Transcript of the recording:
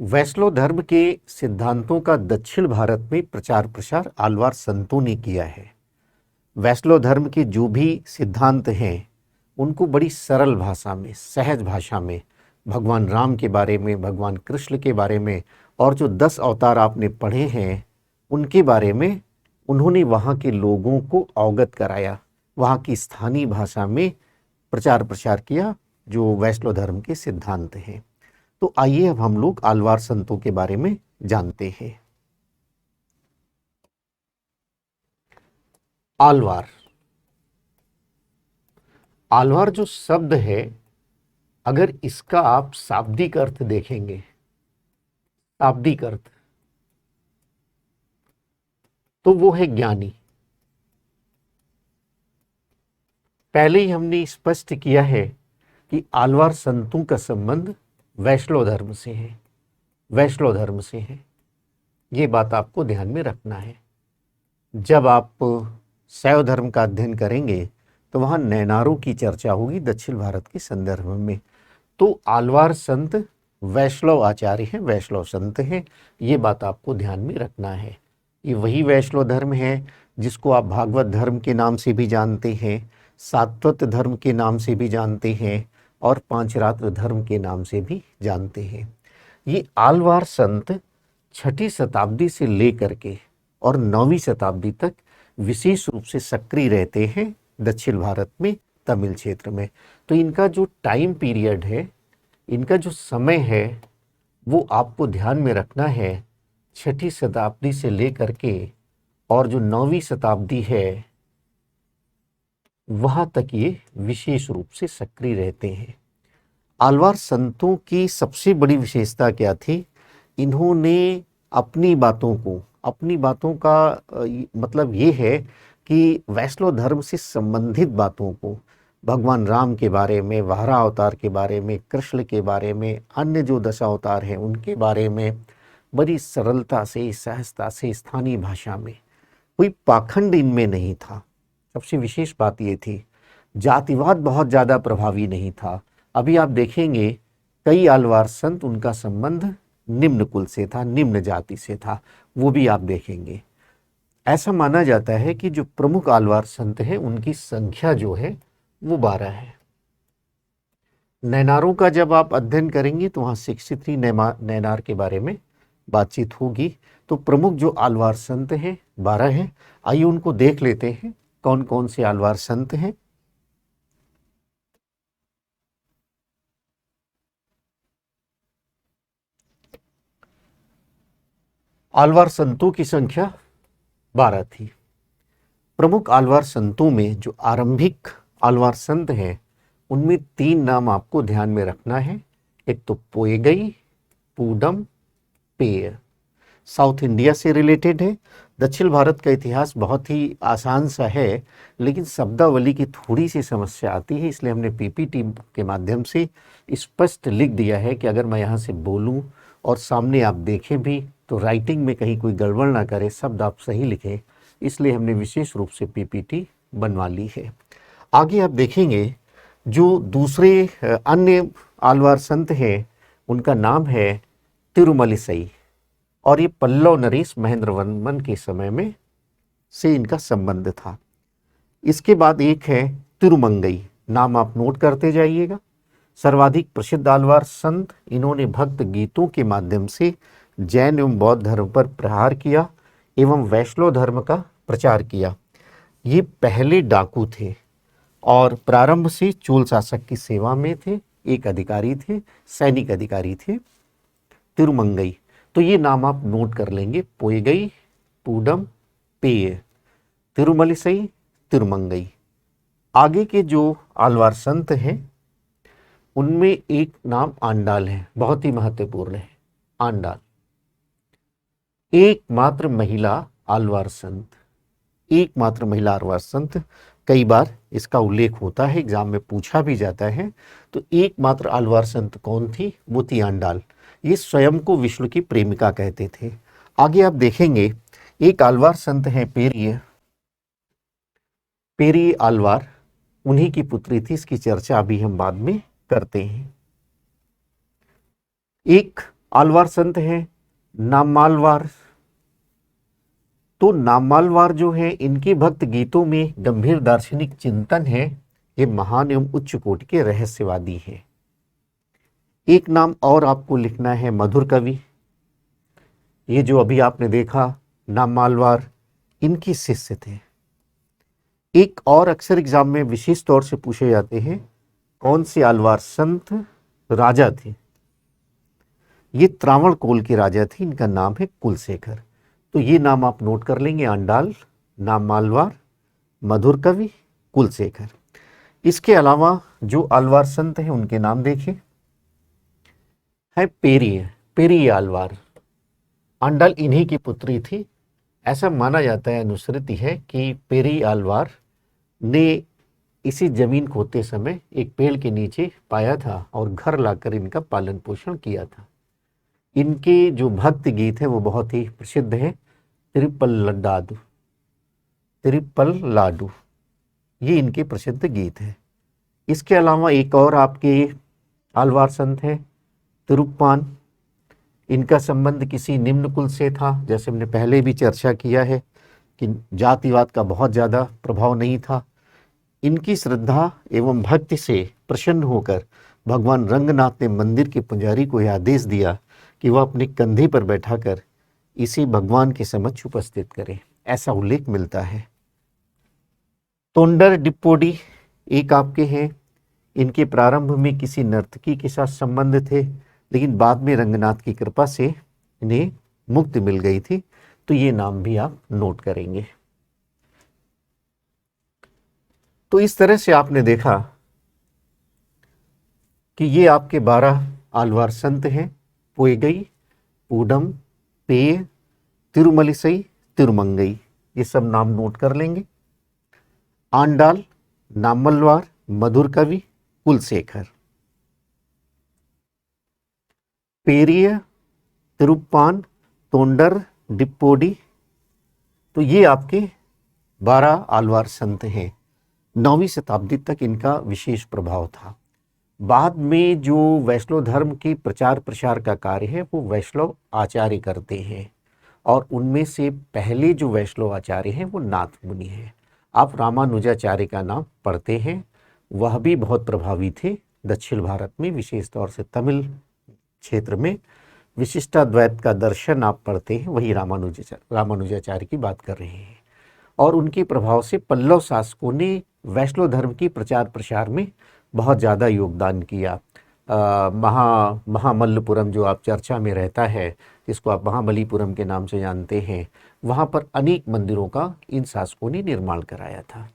वैष्णव धर्म के सिद्धांतों का दक्षिण भारत में प्रचार प्रसार आलवार संतों ने किया है। वैष्णव धर्म के जो भी सिद्धांत हैं उनको बड़ी सरल भाषा में, सहज भाषा में भगवान राम के बारे में, भगवान कृष्ण के बारे में और जो 10 अवतार आपने पढ़े हैं उनके बारे में उन्होंने वहाँ के लोगों को अवगत कराया, वहाँ की स्थानीय भाषा में प्रचार प्रसार किया जो वैष्णव धर्म के सिद्धांत हैं। तो आइए अब हम लोग आलवार संतों के बारे में जानते हैं। आलवार आलवार जो शब्द है, अगर इसका आप शाब्दिक अर्थ देखेंगे, शाब्दिक अर्थ, तो वो है ज्ञानी। पहले ही हमने स्पष्ट किया है कि आलवार संतों का संबंध वैष्णव धर्म से है, वैष्णव धर्म से है। ये बात आपको ध्यान में रखना है। जब आप शैव धर्म का अध्ययन करेंगे तो वहाँ नैनारों की चर्चा होगी दक्षिण भारत के संदर्भ में। तो आलवार संत वैष्णव आचार्य हैं, वैष्णव संत हैं, ये बात आपको ध्यान में रखना है। ये वही वैष्णव धर्म है जिसको आप भागवत धर्म के नाम से भी जानते हैं, सात्वत धर्म के नाम से भी जानते हैं और पांचरात्र धर्म के नाम से भी जानते हैं। ये आलवार संत 6ठी शताब्दी से लेकर के और 9वीं शताब्दी तक विशेष रूप से सक्रिय रहते हैं दक्षिण भारत में, तमिल क्षेत्र में। तो इनका जो टाइम पीरियड है, इनका जो समय है, वो आपको ध्यान में रखना है। 6ठी शताब्दी से लेकर के और जो 9वीं शताब्दी है वहाँ तक ये विशेष रूप से सक्रिय रहते हैं। आलवार संतों की सबसे बड़ी विशेषता क्या थी? इन्होंने अपनी बातों का मतलब ये है कि वैष्णव धर्म से संबंधित बातों को, भगवान राम के बारे में, वाराह अवतार के बारे में, कृष्ण के बारे में, अन्य जो 10 अवतार हैं उनके बारे में बड़ी सरलता से, सहजता से, स्थानीय भाषा में, कोई पाखंड इनमें नहीं था। सबसे विशेष बात ये थी, जातिवाद बहुत ज़्यादा प्रभावी नहीं था। अभी आप देखेंगे कई आलवार संत, उनका संबंध निम्न कुल से था, निम्न जाति से था, वो भी आप देखेंगे। ऐसा माना जाता है कि जो प्रमुख आलवार संत हैं उनकी संख्या जो है वो 12 है। नैनारों का जब आप अध्ययन करेंगे तो वहाँ 63 नैनार के बारे में बातचीत होगी। तो प्रमुख जो आलवार संत हैं 12 हैं। आइए उनको देख लेते हैं कौन कौन से आलवार संत हैं। आलवार संतों की संख्या 12 थी। प्रमुख आलवार संतों में जो आरंभिक आलवार संत हैं उनमें 3 नाम आपको ध्यान में रखना है। एक तो पोएगई, पूडम, पेय। साउथ इंडिया से रिलेटेड है। दक्षिण भारत का इतिहास बहुत ही आसान सा है, लेकिन शब्दावली की थोड़ी सी समस्या आती है, इसलिए हमने पीपीटी के माध्यम से स्पष्ट लिख दिया है कि अगर मैं यहाँ से बोलूँ और सामने आप देखें भी तो राइटिंग में कहीं कोई गड़बड़ ना करे, शब्द आप सही लिखें, इसलिए हमने विशेष रूप से पीपीटी बनवा ली है। आगे आप देखेंगे जो दूसरे अन्य आलवार संत हैं उनका नाम है तिरुमलिसई, और ये पल्लव नरेश महेंद्र वर्मन के समय में से इनका संबंध था। इसके बाद एक है तिरुमंगई, नाम आप नोट करते जाइएगा। सर्वाधिक प्रसिद्ध आलवार संत, इन्होंने भक्त गीतों के माध्यम से जैन एवं बौद्ध धर्म पर प्रहार किया एवं वैष्णव धर्म का प्रचार किया। ये पहले डाकू थे और प्रारंभ से चोल शासक की सेवा में थे, एक अधिकारी थे, सैनिक अधिकारी थे। तिरुमंगई, तो ये नाम आप नोट कर लेंगे, पोएगई, पूडम, पेय, तिरुमलिसई, तिरुमंगई। आगे के जो आलवार संत हैं उनमें एक नाम आंडाल है, बहुत ही महत्वपूर्ण है। आंडाल एकमात्र महिला आलवार संत, एकमात्र महिला आलवार संत। कई बार इसका उल्लेख होता है, एग्जाम में पूछा भी जाता है। तो एकमात्र आलवार संत कौन थी? वो थी आंडाल। ये स्वयं को विष्णु की प्रेमिका कहते थे। आगे आप देखेंगे एक आलवार संत हैं पेरिय, पेरिय आलवार, उन्हीं की पुत्री थी, इसकी चर्चा अभी हम बाद में करते हैं। एक आलवार संत हैं नामालवार। तो नामालवार जो है, इनके भक्त गीतों में गंभीर दार्शनिक चिंतन है। ये महान एवं उच्च कोटि के रहस्यवादी हैं। एक नाम और आपको लिखना है मधुर कवि। ये जो अभी आपने देखा नामालवार, इनके शिष्य थे। एक और अक्सर एग्जाम में विशेष तौर से पूछे जाते हैं, कौन से आलवार संत राजा थे। ये त्रावण कोल के राजा थे, इनका नाम है कुलशेखर। तो ये नाम आप नोट कर लेंगे, आंडाल, नामालवार, मधुर कवि, कुलशेखर। इसके अलावा जो आलवार संत हैं उनके नाम देखिए, है पेरिय आलवार। आंडाल इन्हीं की पुत्री थी। ऐसा माना जाता है, अनुश्रुति है कि पेरिय आलवार ने इसी जमीन खोदते समय एक पेड़ के नीचे पाया था और घर लाकर इनका पालन पोषण किया था। इनके जो भक्ति गीत हैं वो बहुत ही प्रसिद्ध हैं। तिरुप्पल लाडू, ये इनके प्रसिद्ध गीत हैं। इसके अलावा एक और आपके आलवार संत हैं तिरुप्पान। इनका संबंध किसी निम्न कुल से था। जैसे हमने पहले भी चर्चा किया है कि जातिवाद का बहुत ज़्यादा प्रभाव नहीं था। इनकी श्रद्धा एवं भक्ति से प्रसन्न होकर भगवान रंगनाथ ने मंदिर के पुजारी को यह आदेश दिया कि वह अपने कंधे पर बैठाकर इसे भगवान के समक्ष उपस्थित करे। ऐसा उल्लेख मिलता है। तोंडर डिप्पोडी एक आपके हैं। इनके प्रारंभ में किसी नर्तकी के साथ संबंध थे, लेकिन बाद में रंगनाथ की कृपा से इन्हें मुक्ति मिल गई थी। तो ये नाम भी आप नोट करेंगे। तो इस तरह से आपने देखा कि ये आपके 12 आलवार संत हैं। पोयगई, पूडम, पेय, तिरुमलिसई, तिरुमंगई, ये सब नाम नोट कर लेंगे। आंडाल, नामलवार, मधुर कवि, कुलशेखर। पेरिय, तिरुप्पान, तोंडर, डिप्पोडी, तो ये आपके 12 आलवार संत हैं। 9वीं शताब्दी तक इनका विशेष प्रभाव था। बाद में जो वैष्णव धर्म के प्रचार प्रसार का कार्य है वो वैष्णव आचार्य करते हैं, और उनमें से पहले जो वैष्णव आचार्य हैं वो नाथ मुनि हैं। आप रामानुजाचार्य का नाम पढ़ते हैं, वह भी बहुत प्रभावी थे दक्षिण भारत में, विशेष तौर से तमिल क्षेत्र में। विशिष्टाद्वैत का दर्शन आप पढ़ते हैं, वही रामानुजाचार्य की बात कर रहे हैं। और उनके प्रभाव से पल्लव शासकों ने वैष्णव धर्म की प्रचार प्रसार में बहुत ज़्यादा योगदान किया। महामल्लपुरम जो आप चर्चा में रहता है, जिसको आप महाबलीपुरम के नाम से जानते हैं, वहाँ पर अनेक मंदिरों का इन शासकों ने निर्माण कराया था।